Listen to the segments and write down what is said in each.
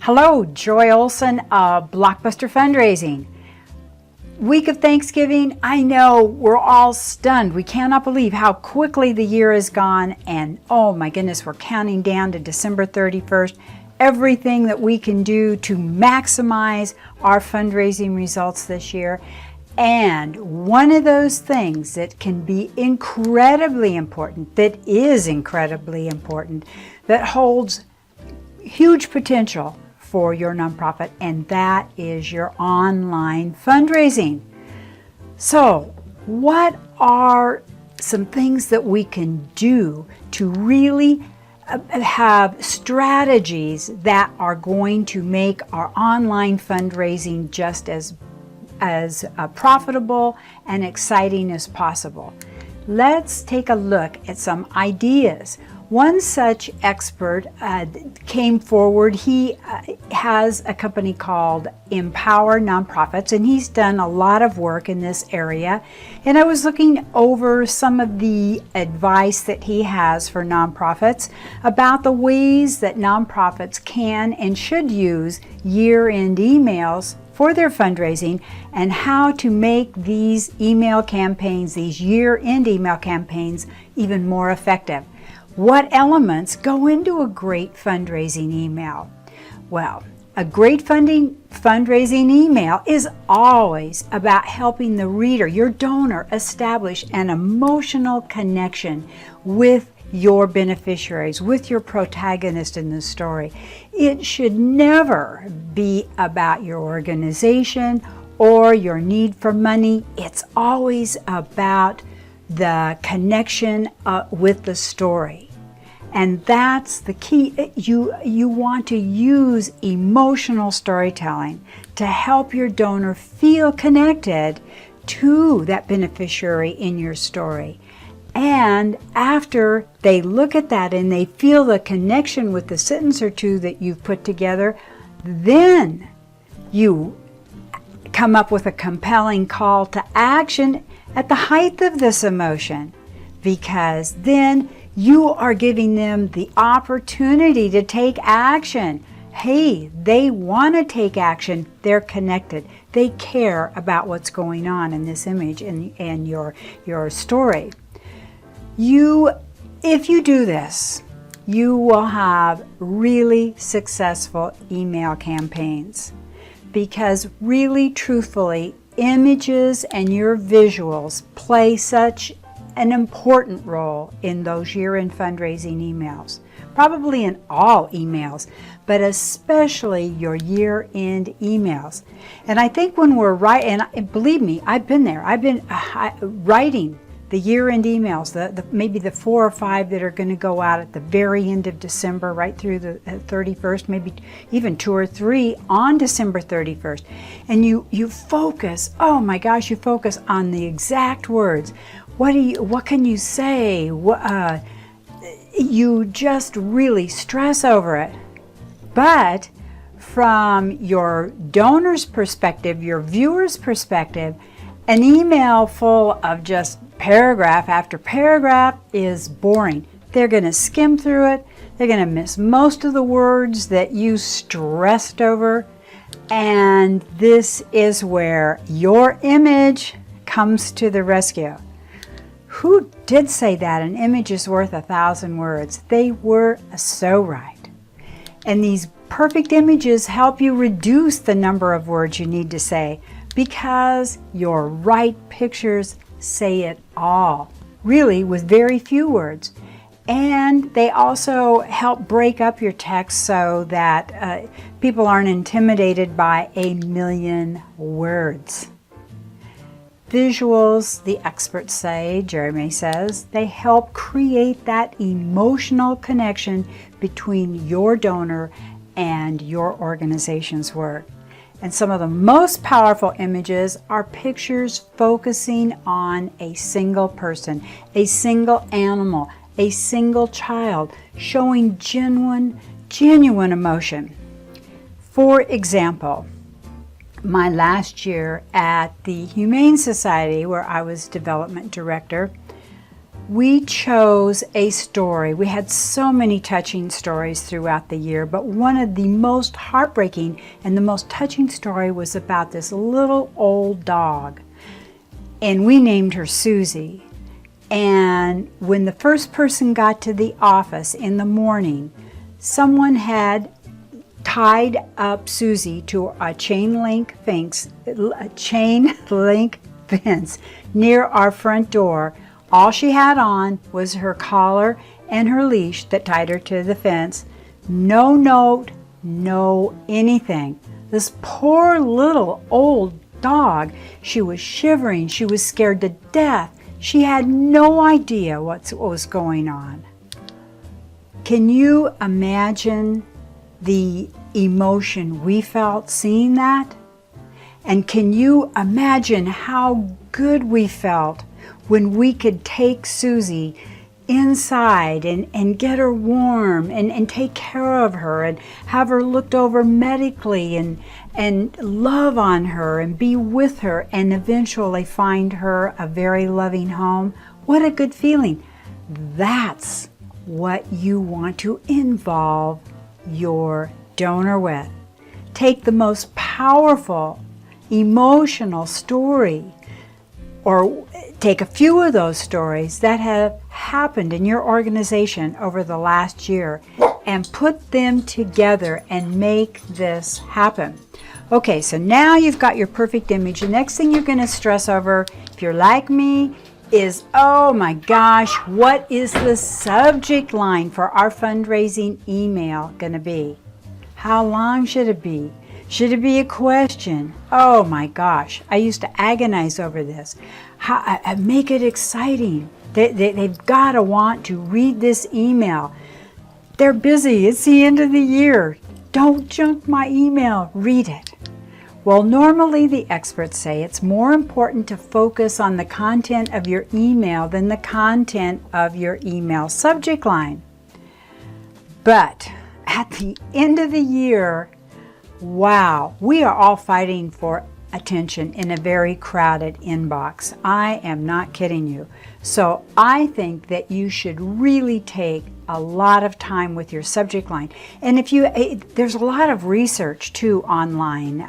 Hello, Joy Olson of Blockbuster Fundraising. Week of Thanksgiving, I know we're all stunned. We cannot believe how quickly the year is gone, and oh my goodness, we're counting down to December 31st. Everything that we can do to maximize our fundraising results this year. And one of those things that can be incredibly important, that is incredibly important, that holds huge potential for your nonprofit, and that is your online fundraising. So, what are some things that we can do to really have strategies that are going to make our online fundraising just as profitable and exciting as possible? Let's take a look at some ideas. One such expert came forward. He has a company called Empower Nonprofits, and he's done a lot of work in this area. And I was looking over some of the advice that he has for nonprofits about the ways that nonprofits can and should use year-end emails for their fundraising, and how to make these email campaigns, these year-end email campaigns, even more effective. What elements go into a great fundraising email? Well, a great fundraising email is always about helping the reader, your donor, establish an emotional connection with your beneficiaries, with your protagonist in the story. It should never be about your organization or your need for money. It's always about the connection with the story. And that's the key. You want to use emotional storytelling to help your donor feel connected to that beneficiary in your story. And after they look at that and they feel the connection with the sentence or two that you've put together, then you come up with a compelling call to action at the height of this emotion, because then you are giving them the opportunity to take action. Hey, they want to take action. They're connected. They care about what's going on in this image and your story. If you do this, you will have really successful email campaigns, because really, truthfully, images and your visuals play such an important role in those year-end fundraising emails. Probably in all emails, but especially your year-end emails. And I think when we're writing, and believe me, I've been there. I've been writing the year-end emails, maybe the 4 or 5 that are going to go out at the very end of December, right through the 31st, maybe even 2 or 3 on December 31st. And you focus, oh my gosh, you focus on the exact words. What can you say? You just really stress over it. But from your donor's perspective, your viewer's perspective, an email full of just paragraph after paragraph is boring. They're going to skim through it. They're going to miss most of the words that you stressed over. And this is where your image comes to the rescue. Who did say that an image is worth 1,000 words? They were so right. And these perfect images help you reduce the number of words you need to say, because your right pictures say it all, really with very few words. And they also help break up your text so that people aren't intimidated by 1,000,000 words. Visuals, the experts say, Jeremy says, they help create that emotional connection between your donor and your organization's work. And some of the most powerful images are pictures focusing on a single person, a single animal, a single child, showing genuine emotion. For example, my last year at the Humane Society, where I was development director, we chose a story. We had so many touching stories throughout the year, but one of the most heartbreaking and the most touching story was about this little old dog. And we named her Suzy. And when the first person got to the office in the morning, someone had tied up Suzy to a chain link fence near our front door. All she had on was her collar and her leash that tied her to the fence. No note, no anything. This poor little old dog, she was shivering, she was scared to death. She had no idea what was going on. Can you imagine the emotion we felt seeing that? And can you imagine how good we felt when we could take Suzy inside and get her warm and take care of her and have her looked over medically and love on her and be with her and eventually find her a very loving home? What a good feeling. That's what you want to involve your donor with. Take the most powerful emotional story, or take a few of those stories that have happened in your organization over the last year and put them together and make this happen. Okay, so now you've got your perfect image. The next thing you're going to stress over, if you're like me, is, oh my gosh, what is the subject line for our fundraising email going to be? How long should it be? Should it be a question? Oh my gosh, I used to agonize over this. Make it exciting. They've got to want to read this email. They're busy. It's the end of the year. Don't junk my email. Read it. Well, normally the experts say it's more important to focus on the content of your email than the content of your email subject line. But at the end of the year, wow, we are all fighting for attention in a very crowded inbox. I am not kidding you. So I think that you should really take a lot of time with your subject line. And there's a lot of research too online.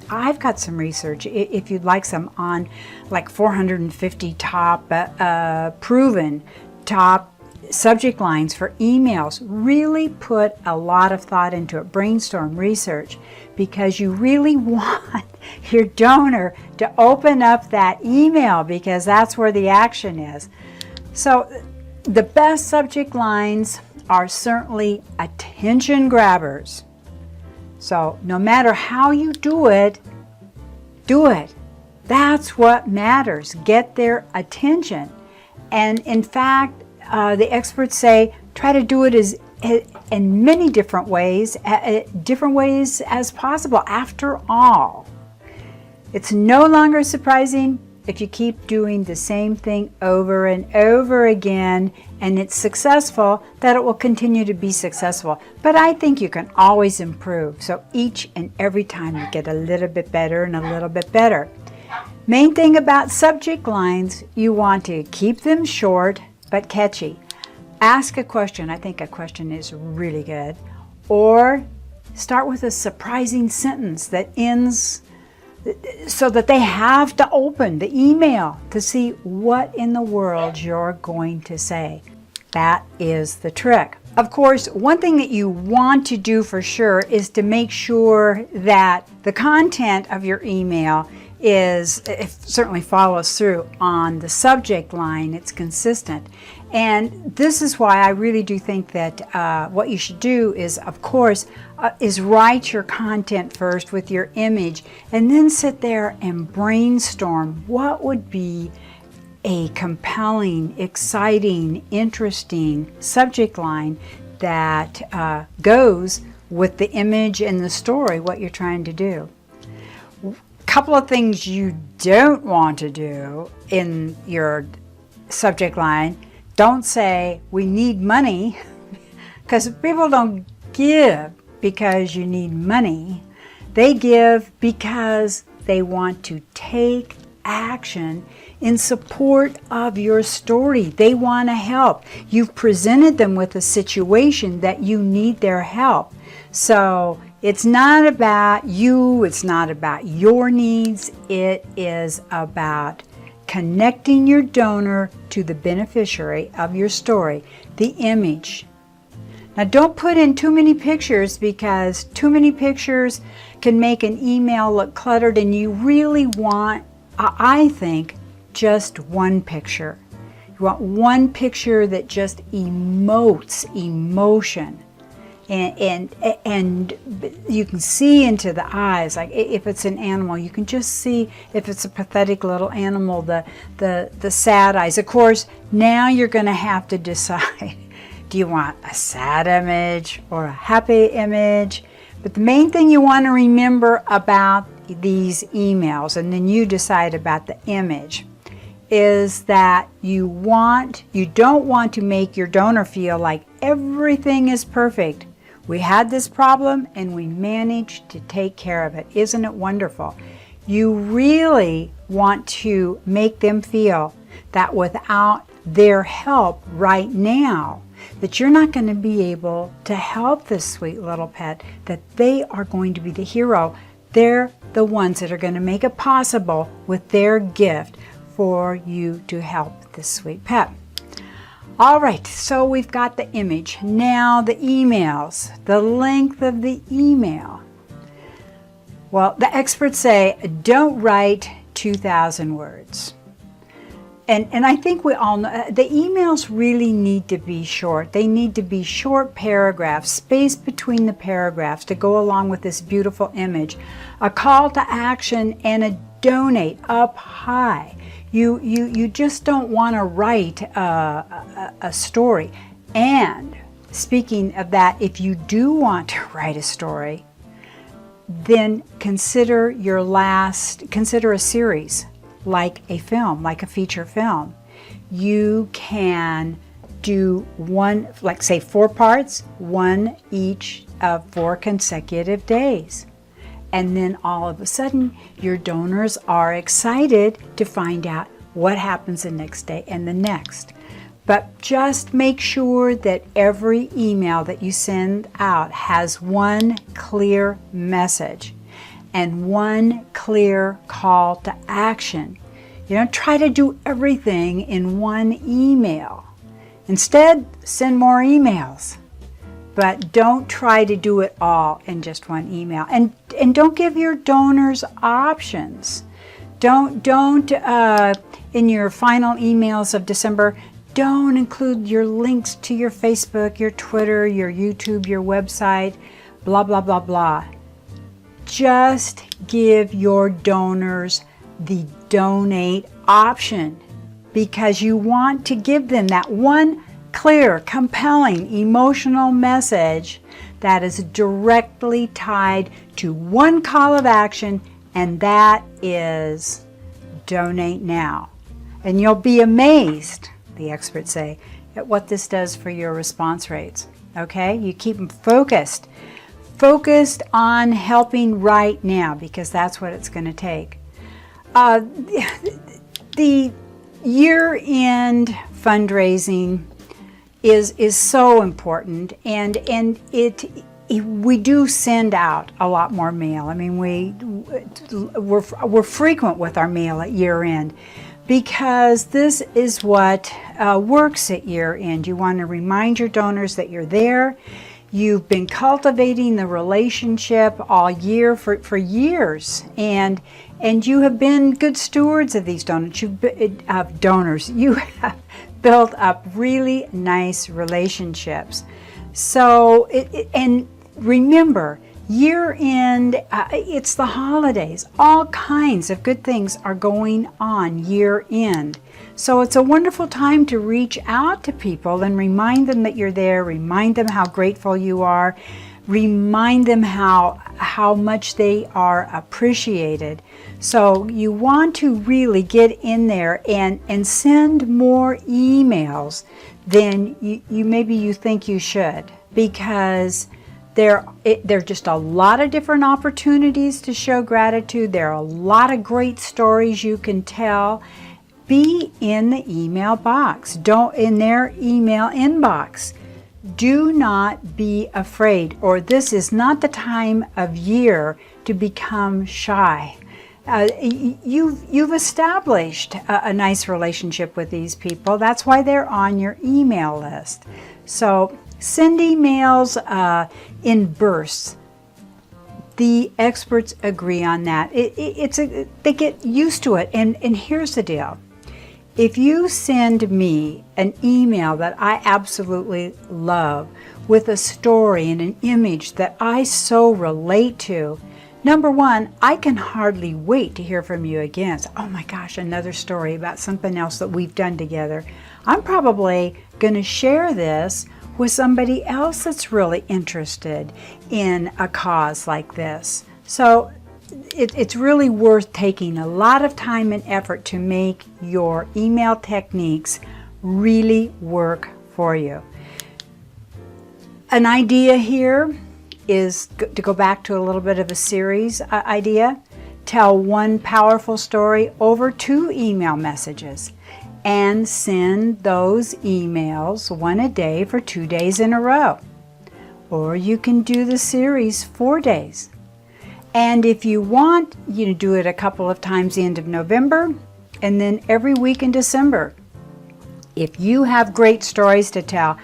I've got some research if you'd like some on like 450 top proven top subject lines for emails. Really put a lot of thought into it, brainstorm, research, because you really want your donor to open up that email, because that's where the action is. So the best subject lines are certainly attention grabbers. So no matter how you do it, do it. That's what matters. Get their attention. And in fact, the experts say try to do it in many different ways as possible. After all, it's no longer surprising if you keep doing the same thing over and over again and it's successful, that it will continue to be successful. But I think you can always improve. So each and every time you get a little bit better and a little bit better. Main thing about subject lines, you want to keep them short but catchy. Ask a question. I think a question is really good. Or start with a surprising sentence that ends so that they have to open the email to see what in the world you're going to say. That is the trick. Of course, one thing that you want to do for sure is to make sure that the content of your email it certainly follows through on the subject line. It's consistent. And this is why I really do think that what you should do is, of course, is write your content first with your image and then sit there and brainstorm what would be a compelling, exciting, interesting subject line that goes with the image and the story, what you're trying to do. Couple of things you don't want to do in your subject line. Don't say we need money, because people don't give because you need money. They give because they want to take action in support of your story. They want to help. You've presented them with a situation that you need their help. So it's not about you, it's not about your needs, it is about connecting your donor to the beneficiary of your story, the image. Now don't put in too many pictures, because too many pictures can make an email look cluttered, and you really want, I think, just one picture. You want one picture that just emotes emotion. And you can see into the eyes. Like if it's an animal, you can just see, if it's a pathetic little animal, the sad eyes. Of course, now you're going to have to decide, do you want a sad image or a happy image? But the main thing you want to remember about these emails, and then you decide about the image, is that you don't want to make your donor feel like everything is perfect. We had this problem and we managed to take care of it. Isn't it wonderful? You really want to make them feel that without their help right now, that you're not going to be able to help this sweet little pet, that they are going to be the hero. They're the ones that are going to make it possible with their gift for you to help this sweet pet. All right, so we've got the image. Now the emails, the length of the email. Well, the experts say don't write 2,000 words. And I think we all know the emails really need to be short. They need to be short paragraphs, space between the paragraphs to go along with this beautiful image. A call to action and a donate up high. You just don't want to write a story. And speaking of that, if you do want to write a story, then consider a series, like a film, like a feature film. You can do one, like say 4 parts, one each of 4 consecutive days. And then all of a sudden, your donors are excited to find out what happens the next day and the next. But just make sure that every email that you send out has one clear message and one clear call to action. You don't try to do everything in one email. Instead, send more emails. But don't try to do it all in just one email. And don't give your donors options. Don't in your final emails of December, don't include your links to your Facebook, your Twitter, your YouTube, your website, blah, blah, blah, blah. Just give your donors the donate option, because you want to give them that one clear, compelling, emotional message that is directly tied to one call of action, and that is donate now. And you'll be amazed, the experts say, at what this does for your response rates. Okay? You keep them focused on helping right now, because that's what it's going to take. The year-end fundraising is so important, and we do send out a lot more mail. I mean, we're frequent with our mail at year end, because this is what works at year end. You want to remind your donors that you're there. You've been cultivating the relationship all year for years, and you have been good stewards of these donors. You have built up really nice relationships. So, and remember, year end, it's the holidays. All kinds of good things are going on year end. So it's a wonderful time to reach out to people and remind them that you're there, remind them how grateful you are, remind them how much they are appreciated. So you want to really get in there and send more emails than you think you should, because There are just a lot of different opportunities to show gratitude. There are a lot of great stories you can tell. Be in the email box. In their email inbox. Do not be afraid, or this is not the time of year to become shy. You've established a nice relationship with these people. That's why they're on your email list. So send emails in bursts. The experts agree on that. They get used to it. And here's the deal. If you send me an email that I absolutely love with a story and an image that I so relate to, number one, I can hardly wait to hear from you again. So, oh my gosh, another story about something else that we've done together. I'm probably going to share this with somebody else that's really interested in a cause like this. So it's really worth taking a lot of time and effort to make your email techniques really work for you. An idea here is to go back to a little bit of a series idea. Tell one powerful story over 2 email messages and send those emails one a day for 2 days in a row. Or you can do the series 4 days. And if you want, you do it a couple of times the end of November and then every week in December. If you have great stories to tell,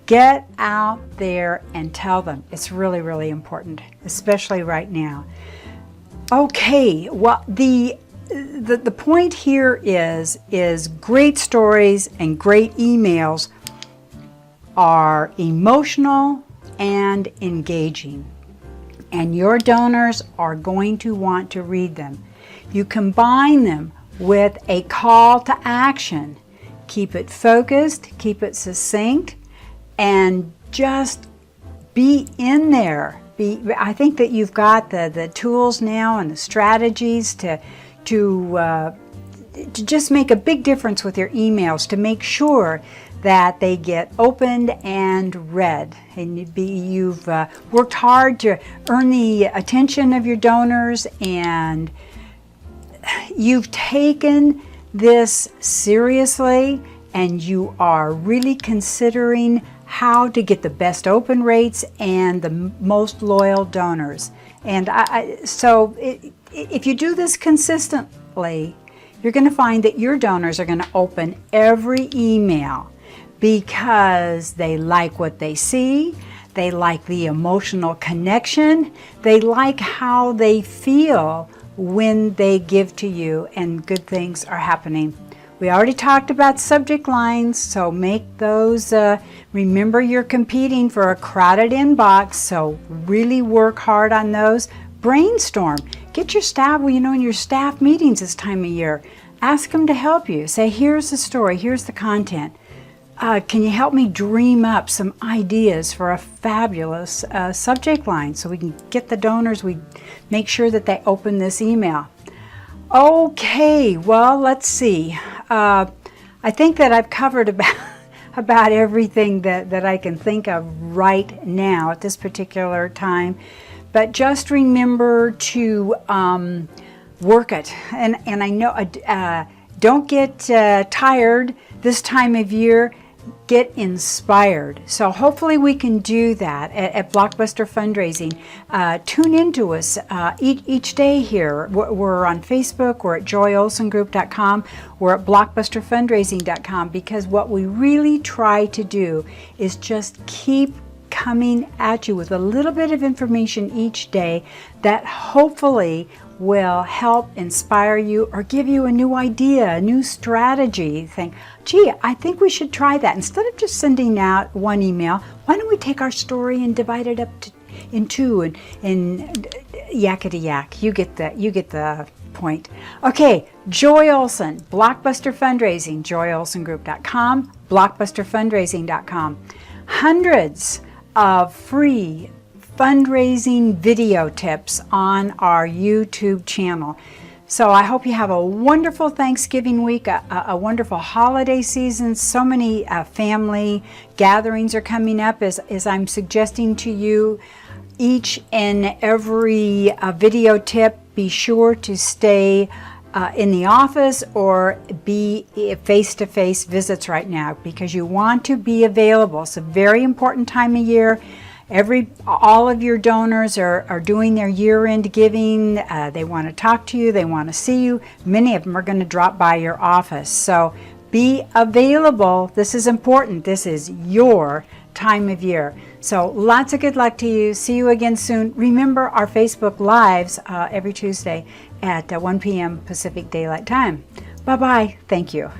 get out there and tell them. It's really, really important, especially right now. Okay, well, the point here is great stories and great emails are emotional and engaging. And your donors are going to want to read them. You combine them with a call to action. Keep it focused, keep it succinct, and just be in there. I think that you've got the tools now and the strategies to just make a big difference with your emails, to make sure that they get opened and read. And you've worked hard to earn the attention of your donors, and you've taken this seriously, and you are really considering how to get the best open rates and the most loyal donors. And so if you do this consistently, you're going to find that your donors are going to open every email because they like what they see, they like the emotional connection, they like how they feel when they give to you, and good things are happening. We already talked about subject lines, so make those, remember you're competing for a crowded inbox, so really work hard on those. Brainstorm. Get your staff, in your staff meetings this time of year, ask them to help you. Say, here's the story, here's the content. Can you help me dream up some ideas for a fabulous subject line so we can get the donors, we make sure that they open this email. Okay, well, let's see. I think that I've covered about everything that I can think of right now at this particular time. But just remember to work it. And I know, don't get tired this time of year. Get inspired. So hopefully we can do that at Blockbuster Fundraising. Tune into us each day here. We're on Facebook, we're at joyolsengroup.com, we're at blockbusterfundraising.com, because what we really try to do is just keep coming at you with a little bit of information each day that hopefully will help inspire you or give you a new idea, a new strategy. Think, gee, I think we should try that. Instead of just sending out one email, why don't we take our story and divide it up in 2 and yakety yak. You get the point. Okay, Joy Olson, Blockbuster Fundraising, joyolsengroup.com, blockbusterfundraising.com. Hundreds of free fundraising video tips on our YouTube channel. So I hope you have a wonderful Thanksgiving week, a wonderful holiday season. So many family gatherings are coming up, as I'm suggesting to you. each and every video tip, be sure to stay in the office or be face-to-face visits right now, because you want to be available. It's a very important time of year. All of your donors are doing their year-end giving. They want to talk to you. They want to see you. Many of them are going to drop by your office. So be available. This is important. This is your time of year. So lots of good luck to you. See you again soon. Remember our Facebook Lives every Tuesday at 1 p.m. Pacific Daylight Time. Bye-bye. Thank you.